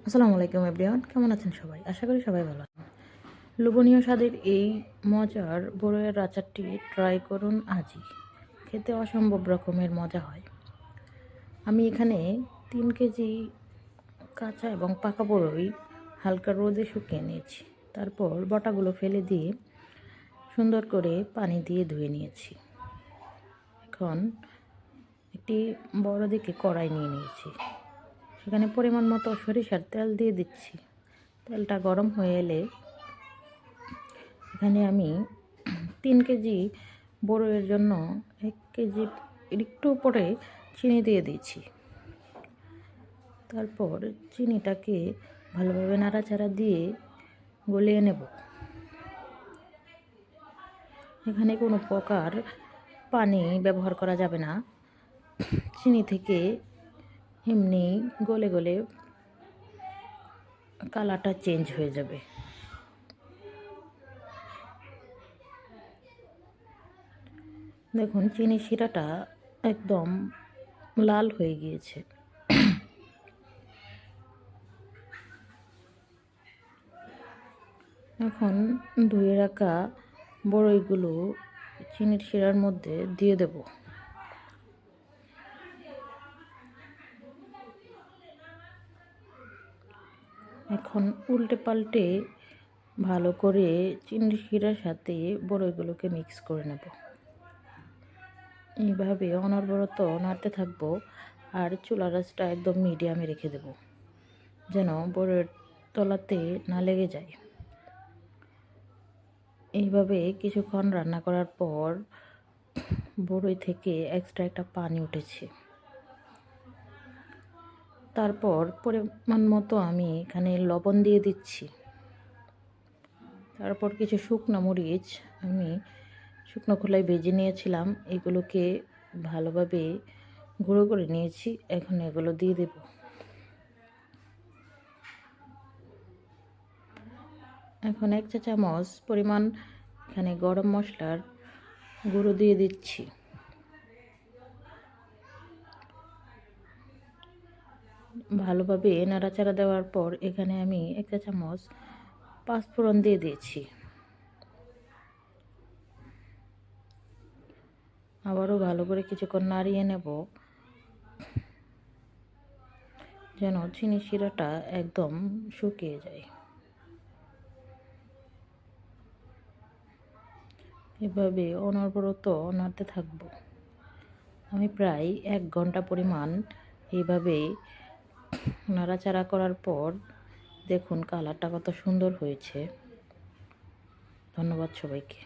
আসসালামু আলাইকুম এভরিওয়ান, কেমন আছেন সবাই? আশা করি সবাই ভালো আছেন। লোভনীয় স্বাদের এই মজার বড়ইয়ের আচারটি ট্রাই করুন আজই। খেতে অসম্ভব রকমের মজা হয়। আমি এখানে 3 কেজি কাঁচা এবং পাকা বড়ই হালকা রোদে শুকিয়ে নিয়েছি। তারপর বটাগুলো ফেলে দিয়ে সুন্দর করে পানি দিয়ে ধুয়ে নিয়েছি। এখন একটি বড় দিকে কড়াই নিয়ে নিয়েছি। সেখানে পরিমাণ মতো সরিষার তেল দিয়ে দিচ্ছি। তেলটা গরম হয়ে এলে এখানে আমি 3 কেজি বড়ইয়ের জন্য 1 কেজি একটু উপরে চিনি দিয়ে দিয়েছি। তারপর চিনিটাকে ভালোভাবে নাড়াচাড়া দিয়ে গলিয়ে নেব। এখানে কোনো প্রকার পানি ব্যবহার করা যাবে না। চিনি থেকে এমনি গলে গলে কালারটা চেঞ্জ হয়ে যাবে। দেখুন চিনি শিরাটা একদম লাল হয়ে গিয়েছে। এখন ধুয়ে রাখা বড়ইগুলো চিনির শিরার মধ্যে দিয়ে দেব। এখন উল্টে পাল্টে ভালো করে চিনির শিরার সাথে বড়ইগুলোকে মিক্স করে নেব। এইভাবে অনবরত নাড়তে থাকবো আর চুলার আঁচটা একদম মিডিয়ামে রেখে দেব, যেন বড়ইয়ের তলাতে না লেগে যায়। এইভাবে কিছুক্ষণ রান্না করার পর বড়ই থেকে এক্সট্রা একটা পানি উঠেছে। তারপর পরিমাণ মতো আমি এখানে লবণ দিয়ে দিচ্ছি। তারপর কিছু শুকনো মরিচ আমি শুকনো খোলায় ভেজে নিয়েছিলাম, এগুলোকে ভালোভাবে গুঁড়ো করে নিয়েছি। এখন এগুলো দিয়ে দেব। এখন 1 চা চামচ পরিমাণ এখানে গরম মশলার গুঁড়ো দিয়ে দিচ্ছি। ভালোভাবে নাড়াচাড়া দেওয়ার পর এখানে আমি 1 চা চামচ পাঁচফোড়ন দিয়ে দিয়েছি। আবারও ভালো করে কিছুক্ষণ নাড়িয়ে নেব, যেন চিনি শিরাটা একদম শুকিয়ে যায়। এভাবে অনবরত নাড়তে থাকব। আমি প্রায় 1 ঘন্টা পরিমাণ এইভাবে নাড়াচাড়া করার পর দেখুন কালারটা কত সুন্দর হয়েছে। ধন্যবাদ সবাইকে।